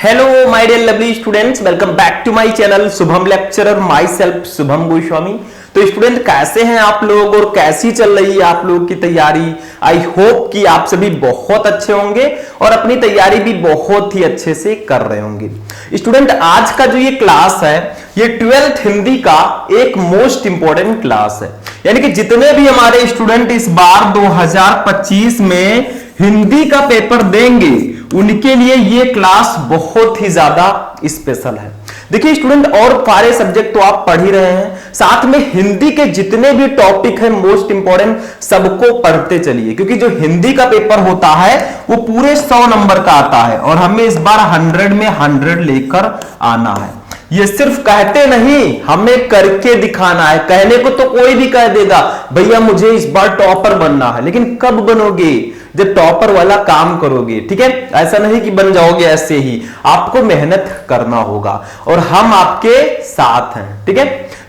Hello my dear lovely students, welcome back to my channel Shubham lecturer, myself Shubham Goswami. तो student कैसे हैं आप लोग और कैसी चल रही है आप लोगों की तैयारी। आई होप कि आप सभी बहुत अच्छे होंगे और अपनी तैयारी भी बहुत ही अच्छे से कर रहे होंगे। स्टूडेंट आज का जो ये क्लास है ये 12th हिंदी का एक मोस्ट इंपॉर्टेंट क्लास है, यानी कि जितने भी हमारे स्टूडेंट इस बार 2025 में हिंदी का पेपर देंगे उनके लिए ये क्लास बहुत ही ज्यादा स्पेशल है। देखिए स्टूडेंट, और सारे सब्जेक्ट तो आप पढ़ ही रहे हैं, साथ में हिंदी के जितने भी टॉपिक हैं मोस्ट इंपॉर्टेंट सबको पढ़ते चलिए, क्योंकि जो हिंदी का पेपर होता है वो पूरे 100 नंबर का आता है और हमें इस बार 100 में 100 लेकर आना है। ये सिर्फ कहते नहीं, हमें करके दिखाना है। कहने को तो कोई भी कह देगा भैया मुझे इस बार टॉपर बनना है, लेकिन कब बनोगे? जब टॉपर वाला काम करोगे, ठीक है। ऐसा नहीं कि बन जाओगे ऐसे ही, आपको मेहनत करना होगा और हम आपके साथ हैं, ठीक है।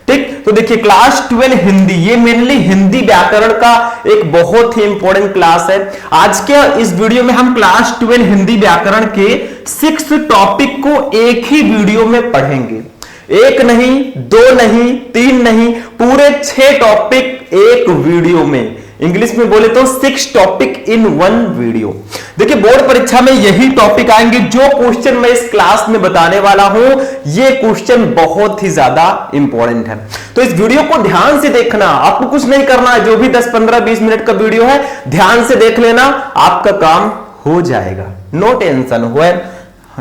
ठीक, तो देखिए क्लास 12 हिंदी, ये मेनली हिंदी व्याकरण का एक बहुत ही इंपॉर्टेंट क्लास है। आज के इस वीडियो में हम क्लास 12 हिंदी व्याकरण के 6 टॉपिक को एक ही वीडियो में पढ़ेंगे। एक नहीं, दो नहीं, तीन नहीं, पूरे 6 टॉपिक एक वीडियो में। इंग्लिश में बोले तो 6 टॉपिक इन 1 वीडियो। देखिए बोर्ड परीक्षा में यही टॉपिक आएंगे। जो क्वेश्चन मैं इस क्लास में बताने वाला हूं ये क्वेश्चन बहुत ही ज्यादा इंपॉर्टेंट है, तो इस वीडियो को ध्यान से देखना। आपको कुछ नहीं करना है, जो भी 10, 15, 20 मिनट का वीडियो है ध्यान से देख लेना, आपका काम हो जाएगा। नो टेंशन हुआ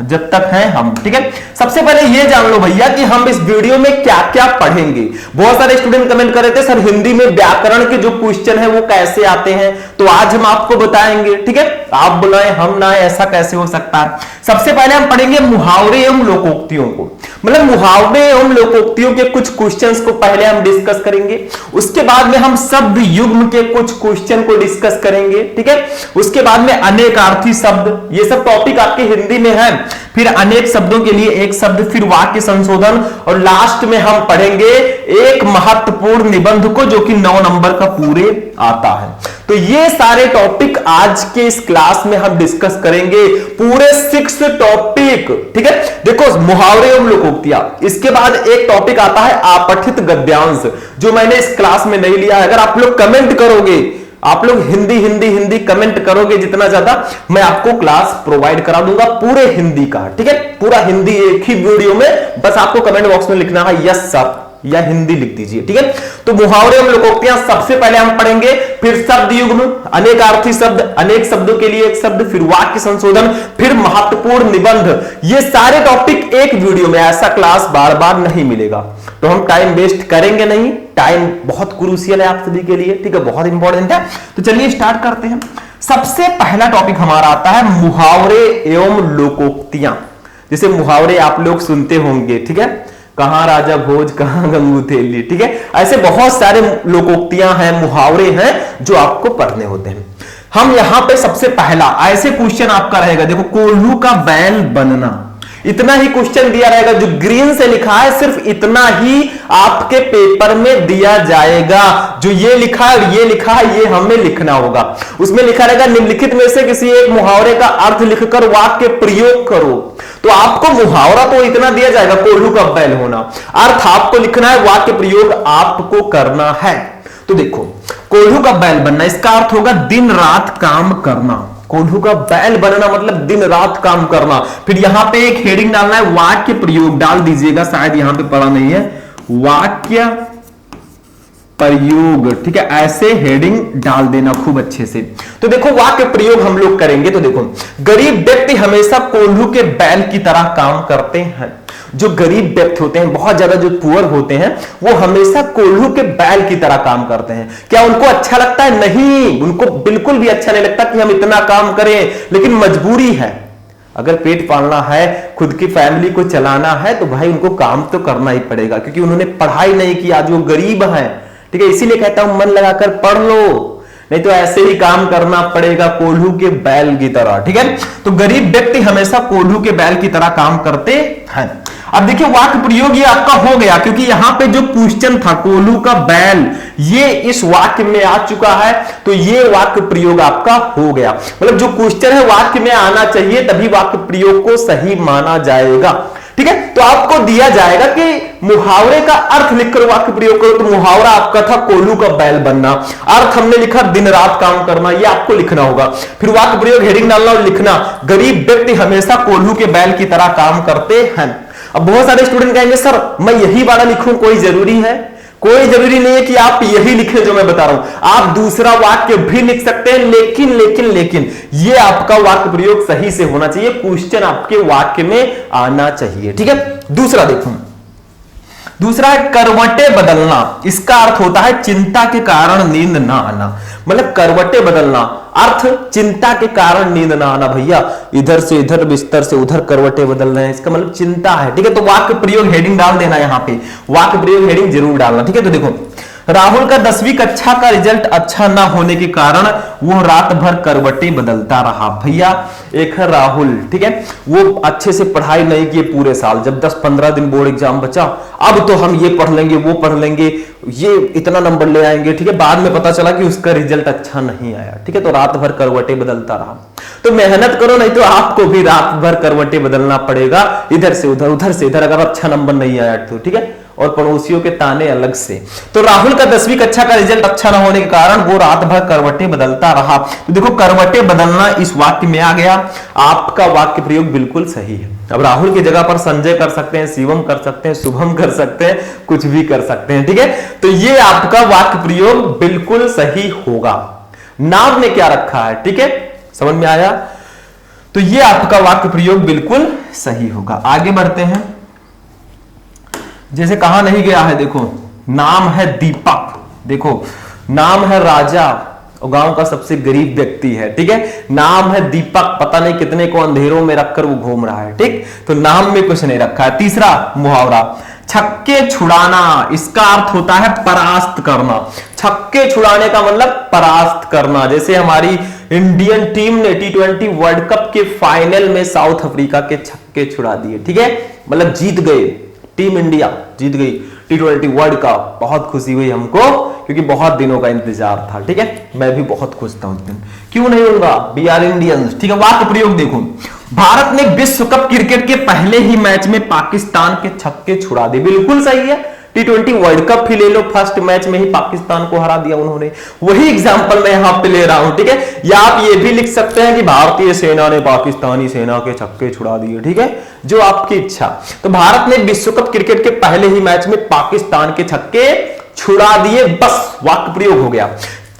जब तक हैं हम, ठीक है। सबसे पहले ये जान लो भैया कि हम इस वीडियो में क्या क्या पढ़ेंगे। बहुत सारे स्टूडेंट कमेंट कर रहे थे सर हिंदी में व्याकरण के जो क्वेश्चन है वो कैसे आते हैं, तो आज हम आपको बताएंगे, ठीक है। आप बुलाए हम ना, ऐसा कैसे हो सकता है। सबसे पहले हम पढ़ेंगे मुहावरे एवं लोकोक्तियों को, मतलब मुहावरे एवं लोकोक्तियों के कुछ क्वेश्चंस को पहले हम डिस्कस करेंगे। उसके बाद में हम शब्द युग्म के कुछ क्वेश्चन को डिस्कस करेंगे, ठीक है। उसके बाद में अनेकार्थी शब्द, ये सब टॉपिक आपके हिंदी में है। फिर अनेक शब्दों के लिए एक शब्द, फिर वाक्य संशोधन, और लास्ट में हम पढ़ेंगे एक महत्वपूर्ण निबंध को जो कि 9 नंबर का पूरे आता है। तो ये सारे टॉपिक आज के इस क्लास में हम डिस्कस करेंगे, पूरे 6 टॉपिक, ठीक है। देखो मुहावरे एवं लोकोक्तियां, इसके बाद एक टॉपिक आता है आपठित गद्यांश, जो मैंने इस क्लास में नहीं लिया है। अगर आप लोग कमेंट करोगे, आप लोग हिंदी हिंदी हिंदी कमेंट करोगे जितना ज्यादा, मैं आपको क्लास प्रोवाइड करा दूंगा पूरे हिंदी का, ठीक है। पूरा हिंदी एक ही वीडियो में, बस आपको कमेंट बॉक्स में लिखना है यस सर या हिंदी लिख दीजिए, ठीक है। तो मुहावरे एवं लोकोक्तियां सबसे पहले हम पढ़ेंगे, फिर शब्द युग्म, अनेकार्थी शब्द, अनेक शब्दों के लिए एक शब्द, फिर वाक्य संशोधन, फिर महत्वपूर्ण निबंध। ये सारे टॉपिक एक वीडियो में, ऐसा क्लास बार बार नहीं मिलेगा, तो हम टाइम वेस्ट करेंगे नहीं। टाइम बहुत क्रूशियल है आप सभी के लिए, ठीक है, बहुत इंपॉर्टेंट है। तो चलिए स्टार्ट करते हैं। सबसे पहला टॉपिक हमारा आता है मुहावरे एवं लोकोक्तियां। जैसे मुहावरे आप लोग सुनते होंगे, ठीक है, कहां राजा भोज कहां गंगू थेली, ठीक है। ऐसे बहुत सारे लोकोक्तियां हैं, मुहावरे हैं जो आपको पढ़ने होते हैं। हम यहां पे सबसे पहला ऐसे क्वेश्चन आपका रहेगा, देखो कोल्हू का बैल बनना, इतना ही क्वेश्चन दिया रहेगा। जो ग्रीन से लिखा है सिर्फ इतना ही आपके पेपर में दिया जाएगा। जो ये लिखा है और ये लिखा है ये हमें लिखना होगा। उसमें लिखा रहेगा निम्नलिखित में से किसी एक मुहावरे का अर्थ लिखकर वाक्य प्रयोग करो। तो आपको मुहावरा तो इतना दिया जाएगा, कोल्हू का बैल होना, अर्थ आपको लिखना है, वाक्य प्रयोग आपको करना है। तो देखो कोल्हू का बैल बनना, इसका अर्थ होगा दिन रात काम करना। कोल्हू का बैल बनना मतलब दिन रात काम करना। फिर यहां पे एक हेडिंग डालना है, वाक्य प्रयोग डाल दीजिएगा, शायद यहां पे पढ़ा नहीं है, वाक्य प्रयोग, ठीक है, ऐसे हेडिंग डाल देना खूब अच्छे से। तो देखो वाक्य प्रयोग हम लोग करेंगे। तो देखो गरीब व्यक्ति हमेशा कोल्हू के बैल की तरह काम करते हैं। जो गरीब व्यक्ति होते हैं, बहुत ज्यादा जो पुअर होते हैं, वो हमेशा कोल्हू के बैल की तरह काम करते हैं। क्या उनको अच्छा लगता है? नहीं, उनको बिल्कुल भी अच्छा नहीं लगता कि हम इतना काम करें, लेकिन मजबूरी है। अगर पेट पालना है, खुद की फैमिली को चलाना है, तो भाई उनको काम तो करना ही पड़ेगा, क्योंकि उन्होंने पढ़ाई नहीं की, आज वो गरीब है, ठीक है। इसीलिए कहता हूं मन लगाकर पढ़ लो, नहीं तो ऐसे ही काम करना पड़ेगा कोल्हू के बैल की तरह, ठीक है। तो गरीब व्यक्ति हमेशा कोल्हू के बैल की तरह काम करते हैं। अब देखिए वाक्य प्रयोग ये आपका हो गया, क्योंकि यहां पे जो क्वेश्चन था कोल्हू का बैल, ये इस वाक्य में आ चुका है, तो ये वाक्य प्रयोग आपका हो गया। मतलब जो क्वेश्चन है वाक्य में आना चाहिए, तभी वाक्य प्रयोग को सही माना जाएगा। ठीक है, तो आपको दिया जाएगा कि मुहावरे का अर्थ लिखकर वाक्य प्रयोग करो, तो मुहावरा आपका था कोल्हू का बैल बनना, अर्थ हमने लिखा दिन रात काम करना, ये आपको लिखना होगा। फिर वाक्य प्रयोग हेडिंग डालना और लिखना, गरीब व्यक्ति हमेशा कोल्हू के बैल की तरह काम करते हैं। अब बहुत सारे स्टूडेंट कहेंगे सर मैं यही वाला लिखूं, कोई जरूरी है? कोई जरूरी नहीं है कि आप यही लिखें जो मैं बता रहा हूं, आप दूसरा वाक्य भी लिख सकते हैं, लेकिन लेकिन लेकिन ये आपका वाक्य प्रयोग सही से होना चाहिए, क्वेश्चन आपके वाक्य में आना चाहिए। ठीक है, दूसरा देखो, दूसरा है करवटे बदलना। इसका अर्थ होता है चिंता के कारण नींद ना आना। मतलब करवटे बदलना अर्थ चिंता के कारण नींद ना आना। भैया इधर से इधर बिस्तर से उधर करवटे बदल रहे हैं, इसका मतलब चिंता है। ठीक है, तो वाक्य प्रयोग हेडिंग डाल देना, यहां पे वाक्य प्रयोग हेडिंग जरूर डालना। ठीक है, तो देखो राहुल का 10वीं कक्षा का रिजल्ट अच्छा ना होने के कारण वो रात भर करवटे बदलता रहा। भैया एक है राहुल, ठीक है, वो अच्छे से पढ़ाई नहीं किए पूरे साल, जब 10-15 दिन बोर्ड एग्जाम बचा, अब तो हम ये पढ़ लेंगे वो पढ़ लेंगे, ये इतना नंबर ले आएंगे। ठीक है, बाद में पता चला कि उसका रिजल्ट अच्छा नहीं आया। ठीक है, तो रात भर करवटे बदलता रहा। तो मेहनत करो, नहीं तो आपको भी रात भर करवटे बदलना पड़ेगा, इधर से उधर उधर से इधर, अगर अच्छा नंबर नहीं आया तो। ठीक है, और पड़ोसियों के ताने अलग से। तो राहुल का 10वीं कक्षा का रिजल्ट अच्छा ना होने के कारण वो रात भर करवटे बदलता रहा। तो देखो करवटे बदलना इस वाक्य में आ गया, आपका वाक्य प्रयोग बिल्कुल सही है। अब राहुल की जगह पर संजय कर सकते हैं, शिवम कर सकते हैं, शुभम कर सकते हैं, कुछ भी कर सकते हैं। ठीक है, तो ये आपका वाक्य प्रयोग बिल्कुल सही होगा। नाम ने क्या रखा है, ठीक है, समझ में आया? तो ये आपका वाक्य प्रयोग बिल्कुल सही होगा। आगे बढ़ते हैं, जैसे कहा नहीं गया है, देखो नाम है दीपक, देखो नाम है राजा और गांव का सबसे गरीब व्यक्ति है। ठीक है, नाम है दीपक, पता नहीं कितने को अंधेरों में रखकर वो घूम रहा है। ठीक, तो नाम में कुछ नहीं रखा है। तीसरा मुहावरा छक्के छुड़ाना, इसका अर्थ होता है परास्त करना। छक्के छुड़ाने का मतलब परास्त करना। जैसे हमारी इंडियन टीम ने T20 वर्ल्ड कप के फाइनल में साउथ अफ्रीका के छक्के छुड़ा दिए। ठीक है, मतलब जीत गए, टीम इंडिया जीत गई T20 वर्ल्ड कप। बहुत खुशी हुई हमको, क्योंकि बहुत दिनों का इंतजार था। ठीक है, मैं भी बहुत खुश था उस दिन, क्यों नहीं होगा, वी आर इंडियंस। ठीक है, वाक्य प्रयोग देखो, भारत ने विश्व कप क्रिकेट के पहले ही मैच में पाकिस्तान के छक्के छुड़ा दिए। बिल्कुल सही है, T20 वर्ल्ड कप ही ले लो, फर्स्ट मैच में ही पाकिस्तान को हरा दिया उन्होंने। वही एग्जांपल मैं यहां पे ले रहा हूं। ठीक है, या आप ये भी लिख सकते हैं कि भारतीय सेना ने पाकिस्तानी सेना के छक्के छुड़ा दिए। ठीक है, जो आपकी इच्छा। तो भारत ने विश्व कप क्रिकेट के पहले ही मैच में पाकिस्तान के छक्के छुड़ा दिए, बस वाक्य प्रयोग हो गया।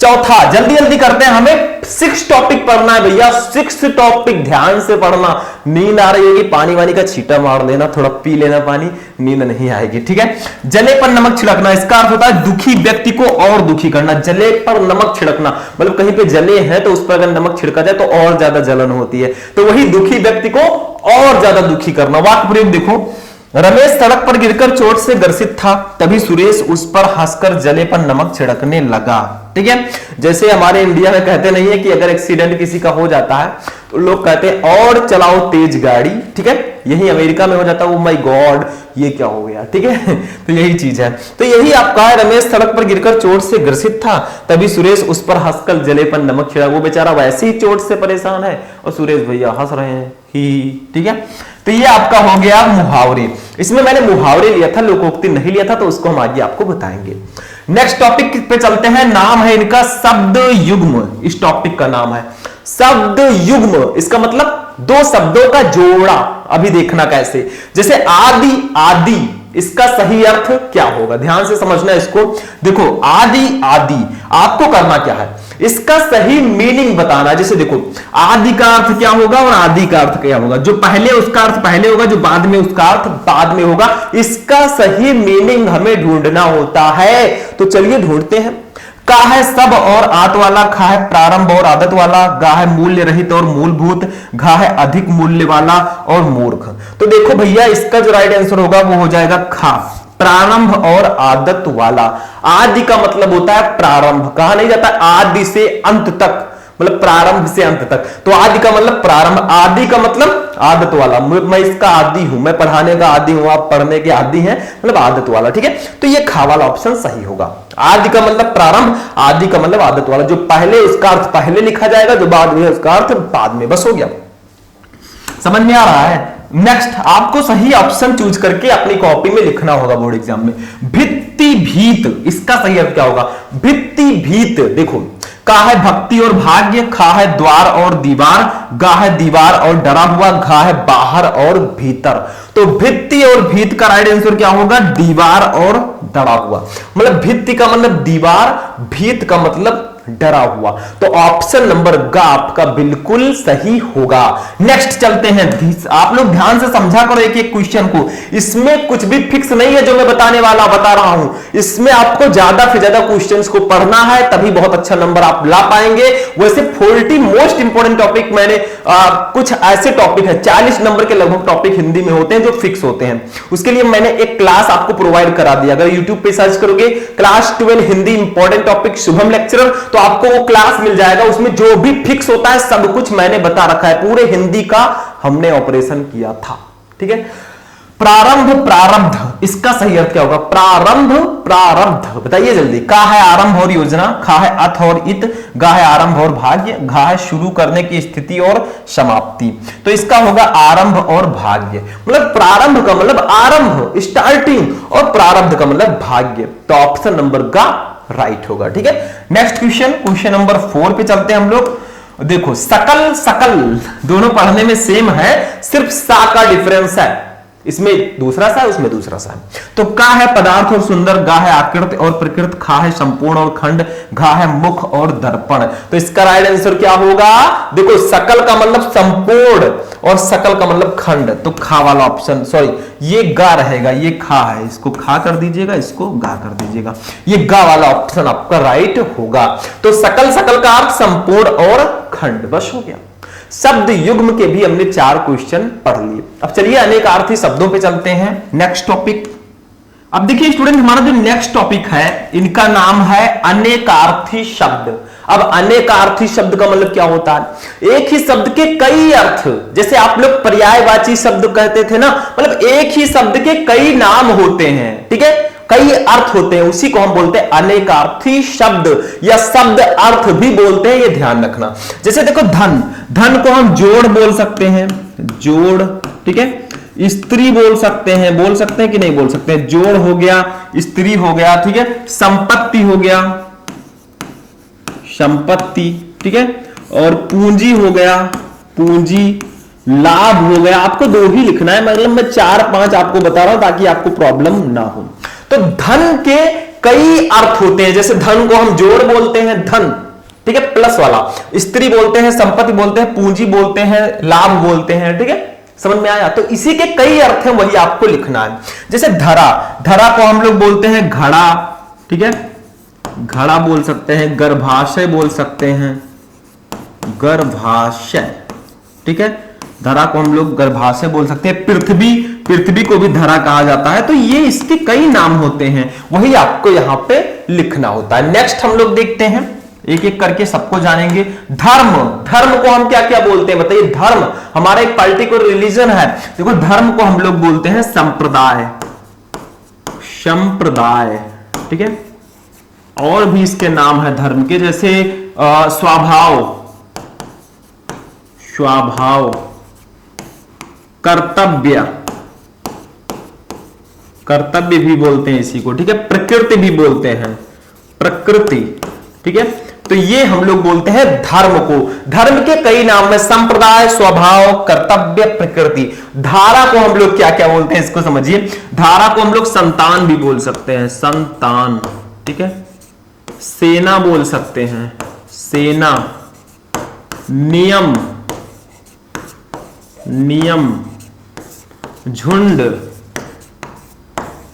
चौथा, जल्दी जल्दी करते हैं, हमें 6 टॉपिक पढ़ना है भैया, 6 टॉपिक ध्यान से पढ़ना। नींद आ रही होगी, पानी वानी का छींटा मार लेना, थोड़ा पी लेना पानी, नींद नहीं आएगी। ठीक है, जले पर नमक छिड़कना, इसका अर्थ होता है दुखी व्यक्ति को और दुखी करना। जले पर नमक छिड़कना मतलब कहीं पे जले हैं तो उस पर अगर नमक छिड़का जाए तो और ज्यादा जलन होती है, तो वही दुखी व्यक्ति को और ज्यादा दुखी करना। वाक्य प्रयोग देखो, रमेश सड़क पर गिरकर चोट से ग्रसित था, तभी सुरेश उस पर हंसकर जले पर नमक छिड़कने लगा। ठीक है, जैसे हमारे इंडिया में कहते नहीं है कि अगर एक्सीडेंट किसी का हो जाता है तो लोग कहते हैं और चलाओ तेज गाड़ी। ठीक है, यही अमेरिका में हो जाता है, ओ माय गॉड ये क्या हो गया। ठीक है, तो यही चीज है। तो यही आपका है, रमेश सड़क पर गिरकर चोट से ग्रसित था, तभी सुरेश उस पर हंसकर जले पर नमक छिड़का। वो बेचारा वैसे ही चोट से परेशान है और सुरेश भैया हंस रहे हैं ही। ठीक है, तो ये आपका हो गया मुहावरे। इसमें मैंने मुहावरे लिया था, लोकोक्ति नहीं लिया था, तो उसको हम आगे आपको बताएंगे। नेक्स्ट टॉपिक पे चलते हैं, नाम है इनका शब्द युग्म। इस टॉपिक का नाम है शब्द युग्म, इसका मतलब 2 शब्दों का जोड़ा। अभी देखना कैसे, जैसे आदि, आदि इसका सही अर्थ क्या होगा, ध्यान से समझना इसको। देखो आदि, आदि आपको करना क्या है, इसका सही मीनिंग बताना। जैसे देखो आदि का अर्थ क्या होगा और आदि का अर्थ क्या होगा, जो पहले उसका अर्थ पहले होगा, जो बाद में उसका अर्थ बाद में होगा। इसका सही मीनिंग हमें ढूंढना होता है, तो चलिए ढूंढते हैं। का है सब और आत वाला, खा है प्रारंभ और आदत वाला, गा है मूल्य रहित और मूलभूत, घा है अधिक मूल्य वाला और मूर्ख। तो देखो भैया इसका जो राइट आंसर होगा वो हो जाएगा खा, प्रारंभ और आदत वाला। आदि का मतलब होता है प्रारंभ, कहा नहीं जाता आदि से अंत तक, मतलब प्रारंभ से अंत तक। तो आदि का मतलब प्रारंभ, आदि का मतलब आदत वाला, मैं इसका आदि हूं, मैं पढ़ाने का आदि हूं, आप पढ़ने के आदि हैं, मतलब आदत वाला। ठीक है, तो ये खा वाला ऑप्शन सही होगा। आदि का मतलब प्रारंभ, आदि का मतलब आदत वाला, जो पहले उसका अर्थ पहले लिखा जाएगा, जो बाद में उसका अर्थ बाद में, बस हो गया। समझ में आ रहा है? नेक्स्ट आपको सही ऑप्शन चूज करके अपनी कॉपी में लिखना होगा बोर्ड एग्जाम में। भित्ति भीत, इसका सही अर्थ क्या होगा? भित्ति भीत, देखो का है भक्ति और भाग्य, खा है द्वार और दीवार, गा है दीवार और डरा हुआ, घा है बाहर और भीतर। तो भित्ति और भीत का राइट आंसर क्या होगा? दीवार और डरा हुआ। मतलब भित्ति का मतलब दीवार, भीत का मतलब डरा हुआ। तो ऑप्शन नंबर ग आपका बिल्कुल सही होगा। नेक्स्ट चलते हैं। आप लोग ध्यान से समझा करो एक एक क्वेश्चन को, इसमें कुछ भी फिक्स नहीं है जो मैं बताने वाला बता रहा हूं। इसमें आपको ज्यादा से ज्यादा क्वेश्चंस को पढ़ना है, तभी बहुत अच्छा नंबर आप ला पाएंगे। वैसे 40 मोस्ट इंपोर्टेंट टॉपिक मैंने कुछ ऐसे टॉपिक है, 40 नंबर के लगभग टॉपिक हिंदी में होते हैं जो फिक्स होते हैं। उसके लिए मैंने एक क्लास आपको प्रोवाइड करा दिया। अगर यूट्यूब पे सर्च करोगे class 12 Hindi important topic Shubham lecturer, तो आपको वो क्लास मिल जाएगा। उसमें जो भी फिक्स होता है सब कुछ मैंने बता रखा है, पूरे हिंदी का हमने ऑपरेशन किया था। ठीक है, प्रारंभ प्रारब्ध, इसका सही अर्थ क्या होगा? प्रारंभ प्रारब्ध, बताइए जल्दी। का है आरंभ और योजना, खा है अथ और इत, गा है आरंभ और भाग्य, घा है शुरू करने की स्थिति और समाप्ति। तो इसका होगा आरंभ और भाग्य। मतलब प्रारंभ का मतलब आरंभ, स्टार्टिंग, और प्रारब्ध का मतलब भाग्य। तो ऑप्शन नंबर गा राइट होगा। ठीक है, नेक्स्ट क्वेश्चन, क्वेश्चन नंबर 4 पे चलते हैं हम लोग। देखो सकल सकल दोनों पढ़ने में सेम है, सिर्फ सा का डिफरेंस है। इसमें दूसरा सा है, उसमें दूसरा सा है। तो का है पदार्थ और सुंदर, गा है आकृत और प्रकृत, खा है संपूर्ण और खंड, घा है मुख और दर्पण। तो इसका राइट आंसर क्या होगा? देखो सकल का मतलब संपूर्ण और सकल का मतलब खंड, तो खा वाला ऑप्शन, सॉरी ये गा रहेगा, ये खा है, इसको खा कर दीजिएगा, इसको गा कर दीजिएगा, ये गा वाला ऑप्शन आपका राइट होगा। तो सकल सकल का अर्थ संपूर्ण और खंड, बस हो गया। शब्द युग्म के भी हमने 4 क्वेश्चन पढ़ लिए। अब चलिए अनेकार्थी शब्दों पे चलते हैं। नेक्स्ट टॉपिक, अब देखिए स्टूडेंट, हमारा जो नेक्स्ट टॉपिक है इनका नाम है अनेकार्थी शब्द। अब अनेकार्थी शब्द का मतलब क्या होता है? एक ही शब्द के कई अर्थ, जैसे आप लोग पर्यायवाची शब्द कहते थे ना, मतलब एक ही शब्द के कई नाम होते हैं। ठीक है, कई अर्थ होते हैं, उसी को हम बोलते हैं अनेकार्थी शब्द, या शब्द अर्थ भी बोलते हैं, ये ध्यान रखना। जैसे देखो धन, धन को हम जोड़ बोल सकते हैं, जोड़। ठीक है, स्त्री बोल सकते हैं, बोल सकते हैं कि नहीं बोल सकते हैं? जोड़ हो गया, स्त्री हो गया। ठीक है, संपत्ति हो गया, संपत्ति। ठीक है, और पूंजी हो गया, पूंजी। लाभ हो गया। आपको 2 ही लिखना है, मतलब मैं 4-5 आपको बता रहा हूं ताकि आपको प्रॉब्लम ना हो। तो धन के कई अर्थ होते हैं, जैसे धन को हम जोड़ बोलते हैं, धन। ठीक है, प्लस वाला। स्त्री बोलते हैं, संपत्ति बोलते हैं, पूंजी बोलते हैं, लाभ बोलते हैं। ठीक है, समझ में आया? तो इसी के कई अर्थ हैं, वही आपको लिखना है। जैसे धरा, धरा को हम लोग बोलते हैं घड़ा। ठीक है, घड़ा बोल सकते हैं, गर्भाशय बोल सकते हैं, गर्भाशय। ठीक है, धरा को हम लोग गर्भाशय बोल सकते हैं। पृथ्वी, पृथ्वी को भी धरा कहा जाता है। तो ये इसके कई नाम होते हैं, वही आपको यहां पे लिखना होता है। नेक्स्ट हम लोग देखते हैं, एक एक करके सबको जानेंगे। धर्म, धर्म को हम क्या क्या बोलते हैं बताइए? धर्म हमारा एक पर्टिकुलर रिलीजन है। देखो धर्म को हम लोग बोलते हैं संप्रदाय, संप्रदाय। ठीक है, और भी इसके नाम है धर्म के, जैसे स्वभाव, स्वभाव, कर्तव्य, कर्तव्य भी बोलते हैं इसी को। ठीक है, प्रकृति भी बोलते हैं, प्रकृति। ठीक है, तो ये हम लोग बोलते हैं धर्म को। धर्म के कई नाम है, संप्रदाय, स्वभाव, कर्तव्य, प्रकृति। धारा को हम लोग क्या क्या बोलते हैं इसको समझिए। धारा को हम लोग संतान भी बोल सकते हैं, संतान। ठीक है, सेना बोल सकते हैं, सेना। नियम, नियम। झुंड,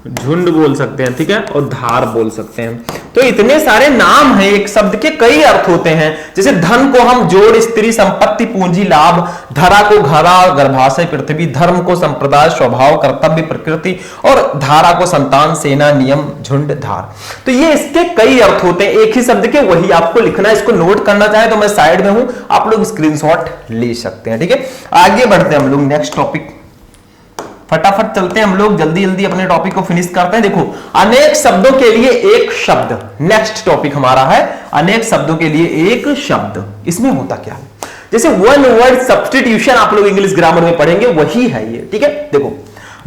झुंड बोल सकते हैं। ठीक है, और धार बोल सकते हैं। तो इतने सारे नाम हैं, एक शब्द के कई अर्थ होते हैं। जैसे धन को हम जोड़, स्त्री, संपत्ति, पूंजी, लाभ, धरा को घरा, गर्भाशय, पृथ्वी, धर्म को संप्रदाय, स्वभाव, कर्तव्य, प्रकृति, और धारा को संतान, सेना, नियम, झुंड, धार। तो ये इसके कई अर्थ होते हैं एक ही शब्द के, वही आपको लिखना है। इसको नोट करना चाहे तो मैं साइड में हूं, आप लोग स्क्रीनशॉट ले सकते हैं। ठीक है, आगे बढ़ते हैं हम लोग नेक्स्ट टॉपिक, फटाफट चलते हैं हम लोग, जल्दी जल्दी अपने टॉपिक को फिनिश करते हैं। देखो, अनेक शब्दों के लिए एक शब्द, नेक्स्ट टॉपिक हमारा है अनेक शब्दों के लिए एक शब्द। इसमें होता क्या है, जैसे वन वर्ड सब्स्टिट्यूशन आप लोग इंग्लिश ग्रामर में पढ़ेंगे, वही है ये। ठीक है, देखो,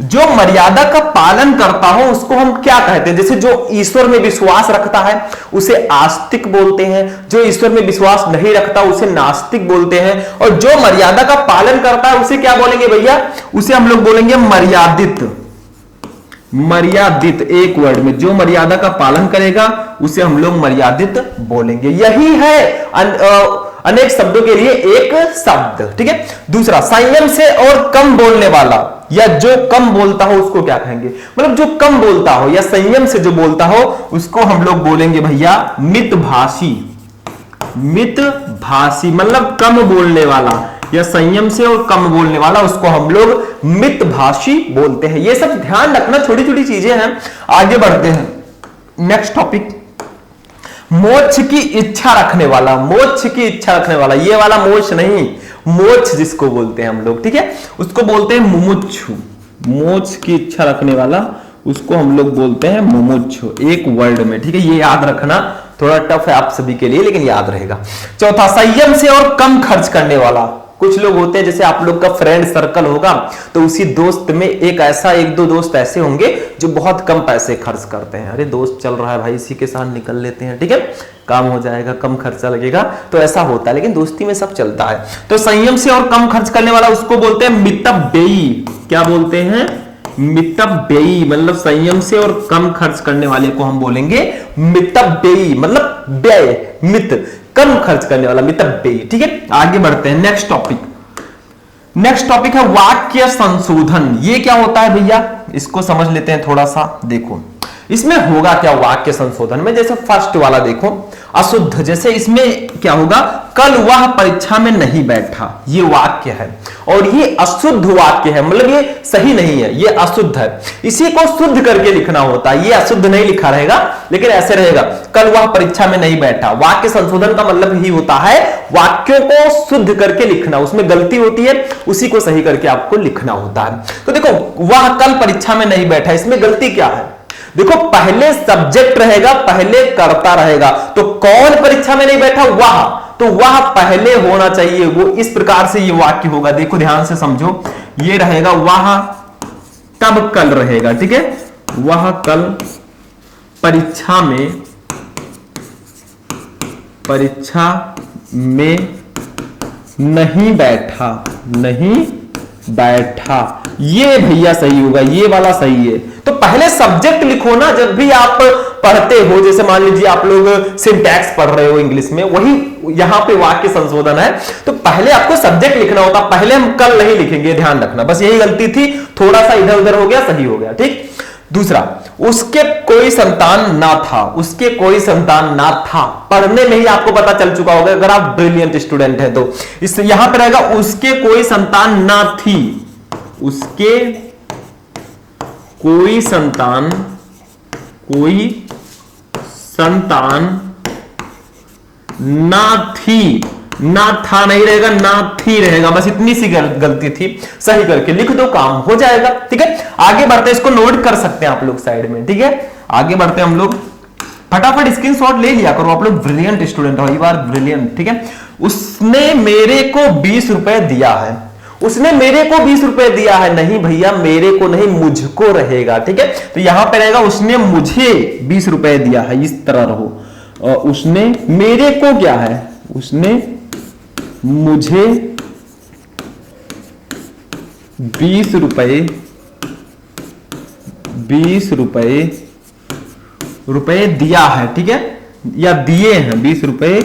जो मर्यादा का पालन करता हो उसको हम क्या कहते हैं। जैसे जो ईश्वर में विश्वास रखता है उसे आस्तिक बोलते हैं, जो ईश्वर में विश्वास नहीं रखता उसे नास्तिक बोलते हैं, और जो मर्यादा का पालन करता है उसे क्या बोलेंगे भैया, उसे हम लोग बोलेंगे मर्यादित। मर्यादित, एक वर्ड में जो मर्यादा का पालन करेगा उसे हम लोग मर्यादित बोलेंगे। यही है अनेक शब्दों के लिए एक शब्द। ठीक है, दूसरा, संयम से और कम बोलने वाला या जो कम बोलता हो उसको क्या कहेंगे, मतलब जो कम बोलता हो या संयम से जो बोलता हो उसको हम लोग बोलेंगे भैया मितभाषी। मितभाषी मतलब कम बोलने वाला, या संयम से और कम बोलने वाला उसको हम लोग मितभाषी बोलते हैं। ये सब ध्यान रखना, छोटी छोटी चीजें हैं। आगे बढ़ते हैं नेक्स्ट टॉपिक, मोक्ष की इच्छा रखने वाला। मोक्ष की इच्छा रखने वाला, ये वाला मोक्ष नहीं, मोक्ष जिसको बोलते हैं हम लोग, ठीक है, उसको बोलते हैं मुमुक्षु। मोक्ष की इच्छा रखने वाला उसको हम लोग बोलते हैं मुमुक्षु, एक वर्ड में। ठीक है, ये याद रखना, थोड़ा टफ है आप सभी के लिए लेकिन याद रहेगा। चौथा, संयम से और कम खर्च करने वाला। कुछ लोग होते हैं, जैसे आप लोग का फ्रेंड सर्कल होगा तो उसी दोस्त में एक दो दोस्त ऐसे होंगे जो बहुत कम पैसे खर्च करते हैं। अरे दोस्त चल रहा है भाई, इसी के साथ निकल लेते हैं, ठीक है, काम हो जाएगा, कम खर्चा लगेगा, तो ऐसा होता है। लेकिन दोस्ती में सब चलता है। तो संयम से और कम खर्च करने वाला उसको बोलते हैं मितव्ययी। क्या बोलते हैं, मितव्ययी। मतलब संयम से और कम खर्च करने वाले को हम बोलेंगे मितव्ययी, मतलब व्यय, मित, कम खर्च करने वाला, मितव्ययी। ठीक है, आगे बढ़ते हैं नेक्स्ट टॉपिक। नेक्स्ट टॉपिक है वाक्य संशोधन। ये क्या होता है भैया, इसको समझ लेते हैं थोड़ा सा। देखो इसमें होगा क्या वाक्य संशोधन में, जैसे फर्स्ट वाला देखो, अशुद्ध। जैसे इसमें क्या होगा, कल वह परीक्षा में नहीं बैठा, ये वाक्य है और ये अशुद्ध वाक्य है, मतलब ये सही नहीं है, ये अशुद्ध है। इसी को शुद्ध करके लिखना होता है, ये अशुद्ध नहीं लिखा रहेगा लेकिन ऐसे रहेगा, कल वह परीक्षा में नहीं बैठा। वाक्य संशोधन का मतलब ही होता है वाक्यों को शुद्ध करके लिखना, उसमें गलती होती है उसी को सही करके आपको लिखना होता है। तो देखो, वह कल परीक्षा में नहीं बैठा, इसमें गलती क्या है, देखो पहले सब्जेक्ट रहेगा, पहले कर्ता रहेगा, तो कौन परीक्षा में नहीं बैठा, वह, तो वह पहले होना चाहिए, वो इस प्रकार से ये वाक्य होगा। देखो ध्यान से समझो, ये रहेगा वह तब कल रहेगा, ठीक है, वह कल परीक्षा में नहीं बैठा, ये भैया सही होगा, ये वाला सही है। तो पहले सब्जेक्ट लिखो ना, जब भी आप पढ़ते हो, जैसे मान लीजिए आप लोग सिंटैक्स पढ़ रहे हो इंग्लिश में, वही यहां पे वाक्य संशोधन है, तो पहले आपको सब्जेक्ट लिखना होता, पहले हम कल नहीं लिखेंगे, ध्यान रखना, बस यही गलती थी, थोड़ा सा इधर उधर हो गया, सही हो गया। ठीक, दूसरा, उसके कोई संतान ना था, उसके कोई संतान ना था, पढ़ने में ही आपको पता चल चुका होगा अगर आप ब्रिलियंट स्टूडेंट हैं तो। इस यहां पर रहेगा उसके कोई संतान ना थी, उसके कोई संतान ना थी, ना था नहीं रहेगा, ना थी रहेगा, बस इतनी सी गलती थी, सही करके लिख दो, काम हो जाएगा। ठीक है, आगे बढ़ते हैं, इसको नोट कर सकते हैं आप लोग साइड में। ठीक है, आगे बढ़ते हैं हम लोग, फटाफट स्क्रीनशॉट ले लिया करो, आप लोग ब्रिलियंट स्टूडेंट हो, यू आर ब्रिलियंट। ठीक है, उसने मेरे को 20 रुपए दिया है, उसने मेरे को 20 रुपए दिया है, नहीं भैया मेरे को नहीं, मुझको रहेगा। ठीक है, तो यहां पे रहेगा उसने मुझे 20 रुपए दिया है, इस तरह रहो। और उसने मेरे को क्या है, उसने मुझे 20 रुपए दिया है, ठीक है, या दिए हैं, 20 रुपए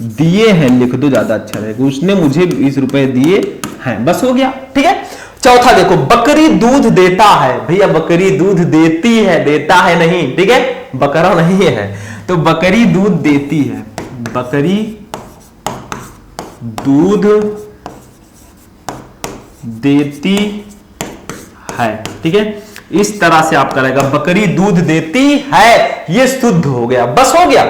दिए हैं लिख दो, ज्यादा अच्छा रहेगा, उसने मुझे 20 रुपए दिए हैं, बस हो गया। ठीक है, चौथा देखो, बकरी दूध देता है, भैया बकरी दूध देती है, देता है नहीं, ठीक है, बकरा नहीं है, तो बकरी दूध देती है, बकरी दूध देती है, ठीक है। इस तरह से आप करेगा, बकरी दूध देती है, ये शुद्ध हो गया, बस हो गया।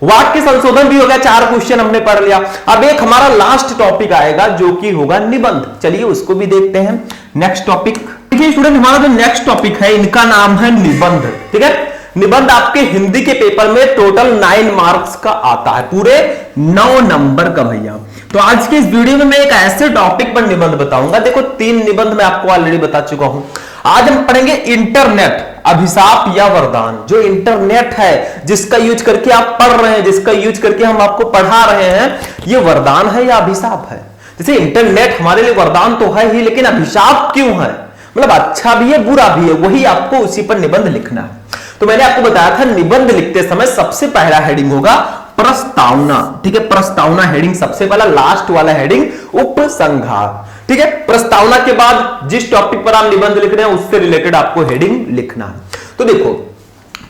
वाक्य संशोधन भी हो गया, 4 क्वेश्चन हमने पढ़ लिया। अब एक हमारा लास्ट टॉपिक आएगा जो कि होगा निबंध। चलिए उसको भी देखते हैं। नेक्स्ट टॉपिक देखिए स्टूडेंट, हमारा जो नेक्स्ट टॉपिक है इनका नाम है निबंध, ठीक है। निबंध आपके हिंदी के पेपर में टोटल 9 मार्क्स का आता है, पूरे 9 नंबर का भैया। तो आज के इस वीडियो में मैं एक ऐसे टॉपिक पर निबंध बताऊंगा। देखो 3 निबंध मैं आपको ऑलरेडी बता चुका हूं। आज हम पढ़ेंगे इंटरनेट, अभिशाप या वरदान। जो इंटरनेट है जिसका यूज करके आप पढ़ रहे हैं, जिसका यूज करके हम आपको पढ़ा रहे हैं, ये वरदान है या अभिशाप है। जैसे इंटरनेट हमारे लिए वरदान तो है ही, लेकिन अभिशाप क्यों है, मतलब अच्छा भी है बुरा भी है, वही आपको उसी पर निबंध लिखना है। तो मैंने आपको बताया था निबंध लिखते समय सबसे पहला हेडिंग होगा प्रस्तावना, ठीक है। प्रस्तावना हेडिंग सबसे पहला, लास्ट वाला हेडिंग उपसंहार, ठीक है। प्रस्तावना के बाद जिस टॉपिक पर आप निबंध लिख रहे हैं उससे रिलेटेड आपको हेडिंग लिखना है। तो देखो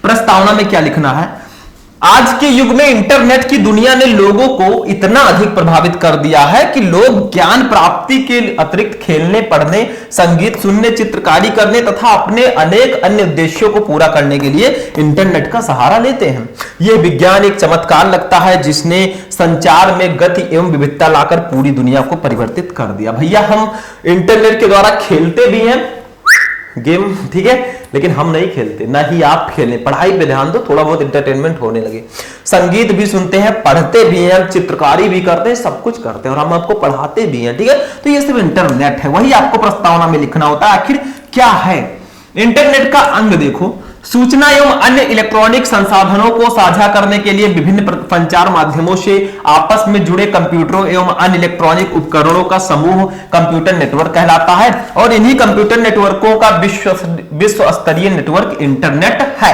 प्रस्तावना में क्या लिखना है, आज के युग में इंटरनेट की दुनिया ने लोगों को इतना अधिक प्रभावित कर दिया है कि लोग ज्ञान प्राप्ति के अतिरिक्त खेलने, पढ़ने, संगीत सुनने, चित्रकारी करने तथा अपने अनेक अन्य उद्देश्यों को पूरा करने के लिए इंटरनेट का सहारा लेते हैं। यह विज्ञान एक चमत्कार लगता है जिसने संचार में गति एवं विविधता लाकर पूरी दुनिया को परिवर्तित कर दिया। भैया हम इंटरनेट के द्वारा खेलते भी हैं गेम, ठीक है, लेकिन हम नहीं खेलते, ना ही आप खेलें। पढ़ाई पे ध्यान दो, थोड़ा बहुत एंटरटेनमेंट होने लगे। संगीत भी सुनते हैं, पढ़ते भी हैं, चित्रकारी भी करते हैं, सब कुछ करते हैं और हम आपको पढ़ाते भी हैं, ठीक है। तो ये सिर्फ इंटरनेट है, वही आपको प्रस्तावना में लिखना होता है। आखिर क्या है इंटरनेट का अंग, देखो सूचना एवं अन्य इलेक्ट्रॉनिक संसाधनों को साझा करने के लिए विभिन्न संचार माध्यमों से आपस में जुड़े कंप्यूटरों एवं अन्य इलेक्ट्रॉनिक उपकरणों का समूह कंप्यूटर नेटवर्क कहलाता है और इन्हीं कंप्यूटर नेटवर्कों का विश्व स्तरीय नेटवर्क इंटरनेट है,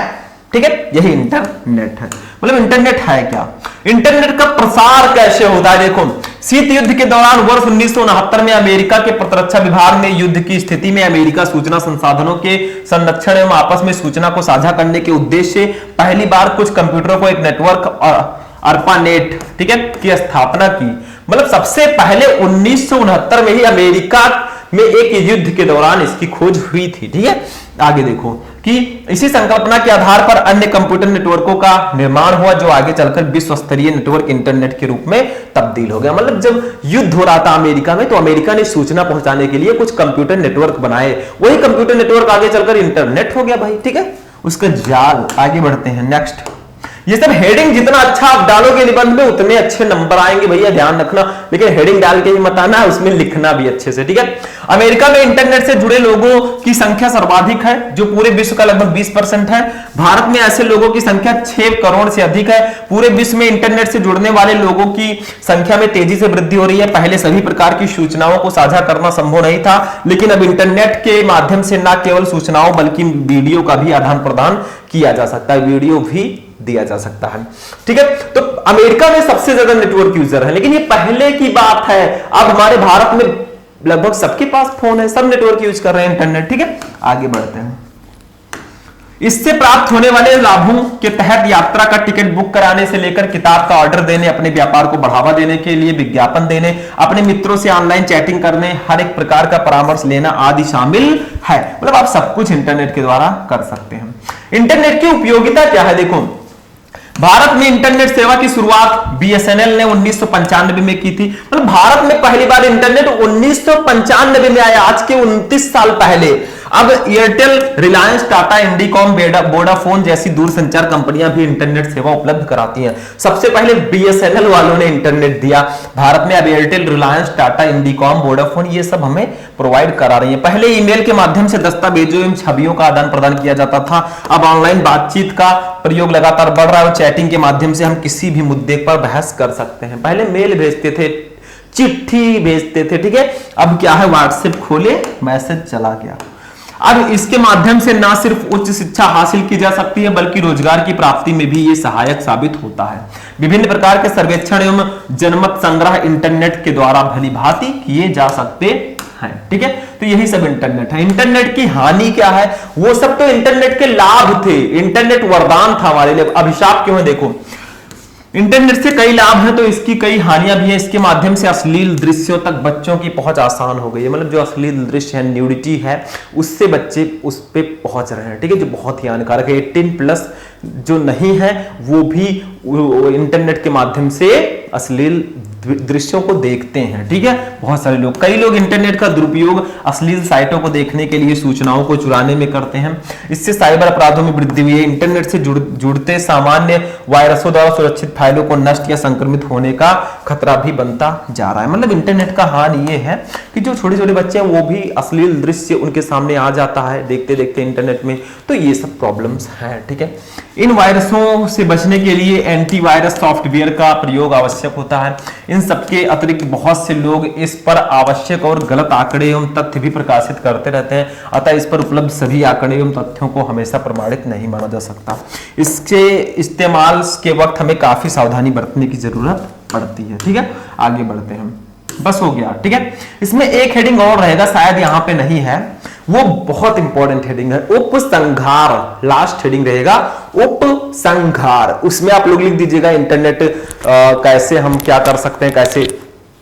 ठीक है। यही इंटरनेट है। मतलब इंटरनेट है क्या, इंटरनेट का प्रसार कैसे होता है। देखो शीत युद्ध के दौरान वर्ष 1969 में अमेरिका के प्रतिरक्षा विभाग ने युद्ध की स्थिति में अमेरिका सूचना संसाधनों के संरक्षण एवं आपस में सूचना को साझा करने के उद्देश्य से पहली बार कुछ कंप्यूटरों को एक नेटवर्क अर्पानेट, ठीक है, की स्थापना की। मतलब सबसे पहले 1969 में ही अमेरिका में एक युद्ध के दौरान इसकी खोज हुई थी, ठीक है। आगे देखो कि इसी संकल्पना के आधार पर अन्य कंप्यूटर नेटवर्कों का निर्माण हुआ जो आगे चलकर विश्व स्तरीय नेटवर्क इंटरनेट के रूप में तब्दील हो गया। मतलब जब युद्ध हो रहा था अमेरिका में, तो अमेरिका ने सूचना पहुंचाने के लिए कुछ कंप्यूटर नेटवर्क बनाए, वही कंप्यूटर नेटवर्क आगे चलकर इंटरनेट हो गया भाई, ठीक है। उसका जाल, आगे बढ़ते हैं नेक्स्ट। ये सब हेडिंग जितना अच्छा आप डालोगे निबंध में उतने अच्छे नंबर आएंगे भैया, ध्यान रखना। लेकिन हेडिंग डाल के ही मत आना है, उसमें लिखना भी अच्छे से, ठीक है। अमेरिका में इंटरनेट से जुड़े लोगों की संख्या सर्वाधिक है जो पूरे विश्व का लगभग 20% है। भारत में ऐसे लोगों की संख्या 6 करोड़ से अधिक है। पूरे विश्व में इंटरनेट से जुड़ने वाले लोगों की संख्या में तेजी से वृद्धि हो रही है। पहले सभी प्रकार की सूचनाओं को साझा करना संभव नहीं था, लेकिन अब इंटरनेट के माध्यम से न केवल सूचनाओं बल्कि वीडियो का भी आदान प्रदान किया जा सकता है, वीडियो भी दिया जा सकता है, ठीक है। तो अमेरिका में सबसे ज्यादा नेटवर्क यूजर है, लेकिन ये पहले की बात है। अब हमारे भारत में लगभग सबके पास फोन है, सब नेटवर्क यूज कर रहे हैं इंटरनेट, ठीक है। आगे बढ़ते हैं। इससे प्राप्त होने वाले लाभों के तहत यात्रा का टिकट बुक कराने से लेकर किताब का ऑर्डर देने, अपने व्यापार को बढ़ावा देने के लिए विज्ञापन देने, अपने मित्रों से ऑनलाइन चैटिंग करने, हर एक प्रकार का परामर्श लेना आदि शामिल है। मतलब आप सब कुछ इंटरनेट के द्वारा कर सकते हैं। इंटरनेट की उपयोगिता क्या है, देखो भारत में इंटरनेट सेवा की शुरुआत बीएसएनएल ने 1995 में की थी। मतलब भारत में पहली बार इंटरनेट 1995 में आया, आज के 29 साल पहले। अब एयरटेल, रिलायंस, टाटा, इंडिकॉम, वोडाफोन जैसी दूरसंचार कंपनियां भी इंटरनेट सेवा उपलब्ध कराती हैं। सबसे पहले बीएसएनएल वालों ने इंटरनेट दिया भारत में। अब एयरटेल, रिलायंस, टाटा, इंडिकॉम, वोडाफोन ये सब हमें प्रोवाइड करा रही है। पहले ईमेल के माध्यम से दस्तावेजों एवं छवियों का आदान प्रदान किया जाता था। अब ऑनलाइन बातचीत का प्रयोग लगातार बढ़ रहा है। चैटिंग के माध्यम से हम किसी भी मुद्दे पर बहस कर सकते हैं। पहले मेल भेजते थे, चिट्ठी भेजते थे, ठीक है। अब क्या है, व्हाट्सएप खोले, मैसेज चला गया। अब इसके माध्यम से ना सिर्फ उच्च शिक्षा हासिल की जा सकती है बल्कि रोजगार की प्राप्ति में भी ये सहायक साबित होता है। विभिन्न प्रकार के सर्वेक्षण एवं जनमत संग्रह इंटरनेट के द्वारा भली भांति किए जा सकते है। ठीक है, तो यही सब इंटरनेट है। इंटरनेट की हानि क्या है? वो सब तो इंटरनेट के लाभ थे, इंटरनेट वरदान था हमारे लिए। अभिशाप क्यों है? देखो, इंटरनेट से कई लाभ हैं तो इसकी कई हानियां भी हैं। इसके माध्यम से अश्लील दृश्यों तक बच्चों की पहुंच आसान हो गई है। मतलब जो अश्लील दृश्य है, न्यूडिटी है, उससे बच्चे उस पे पहुंच रहे हैं। ठीक है, जो बहुत ही हानिकारक है। 18+ जो नहीं है वो भी इंटरनेट के माध्यम से अश्लील दृश्यों को देखते हैं। ठीक है, बहुत सारे लोग, कई लोग इंटरनेट का दुरुपयोग अश्लील साइटों को देखने के लिए सूचनाओं को चुराने में करते हैं। इससे साइबर अपराधों में वृद्धि हुई है। इंटरनेट से जुड़ते सामान्य वायरसों द्वारा सुरक्षित फाइलों को नष्ट या संक्रमित होने का खतरा भी बनता जा रहा है। मतलब इंटरनेट का हानि ये है कि जो छोटे छोटे बच्चे हैं वो भी अश्लील दृश्य उनके सामने आ जाता है देखते देखते इंटरनेट में, तो ये सब प्रॉब्लम्स हैं। ठीक है, इन वायरसों से बचने के लिए एंटीवायरस सॉफ्टवेयर का प्रयोग आवश्यक होता है। इन सबके अतिरिक्त बहुत से लोग इस पर आवश्यक और गलत आंकड़े एवं तथ्य भी प्रकाशित करते रहते हैं। अतः इस पर उपलब्ध सभी आंकड़े एवं तथ्यों को हमेशा प्रमाणित नहीं माना जा सकता। इसके इस्तेमाल के वक्त हमें काफी सावधानी बरतने की जरूरत पड़ती है। ठीक है, आगे बढ़ते हैं। बस हो गया। ठीक है, इसमें एक हेडिंग और रहेगा, शायद यहां पे नहीं है, वो बहुत इंपॉर्टेंट हेडिंग है, उपसंहार। लास्ट हेडिंग रहेगा उपसंहार। उसमें आप लोग लिख दीजिएगा इंटरनेट कैसे हम क्या कर सकते हैं, कैसे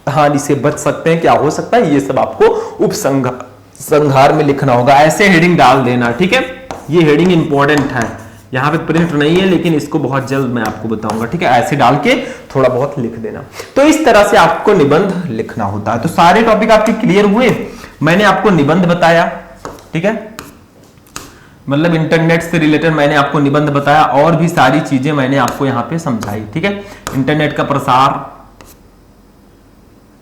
हानि से बच सकते हैं, क्या हो सकता है, ये सब आपको उपसंहार में लिखना होगा। ऐसे हेडिंग डाल देना। ठीक है, ये हेडिंग इंपॉर्टेंट है, यहां पे प्रिंट नहीं है लेकिन इसको बहुत जल्द मैं आपको बताऊंगा। ठीक है, ऐसे डाल के थोड़ा बहुत लिख देना। तो इस तरह से आपको निबंध लिखना होता है। तो सारे टॉपिक आपके क्लियर हुए। मैंने आपको निबंध बताया। ठीक है, मतलब इंटरनेट से रिलेटेड मैंने आपको निबंध बताया और भी सारी चीजें मैंने आपको यहां पे समझाई। ठीक है, इंटरनेट का प्रसार।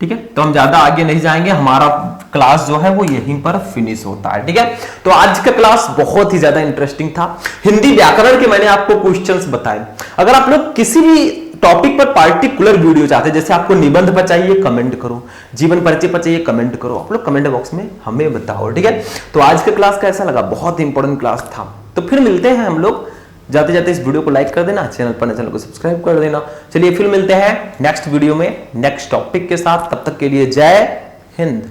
ठीक है, तो हम ज्यादा आगे नहीं जाएंगे, हमारा क्लास जो है वो यहीं पर फिनिश होता है। ठीक है, तो आज का क्लास बहुत ही ज्यादा इंटरेस्टिंग था। हिंदी व्याकरण के मैंने आपको क्वेश्चंस बताए। अगर आप लोग किसी भी टॉपिक पर पार्टिकुलर वीडियो चाहते हैं, जैसे आपको निबंध पर चाहिए कमेंट करो, जीवन परिचय पर चाहिए कमेंट करो, आप लोग कमेंट बॉक्स में हमें बताओ। ठीक है, तो आज का क्लास कैसा लगा? बहुत इंपॉर्टेंट क्लास था। तो फिर मिलते हैं हम लोग। जाते जाते इस वीडियो को लाइक कर देना, चैनल पर चैनल को सब्सक्राइब कर देना। चलिए फिर मिलते हैं नेक्स्ट वीडियो में नेक्स्ट टॉपिक के साथ। तब तक के लिए जय हिंद।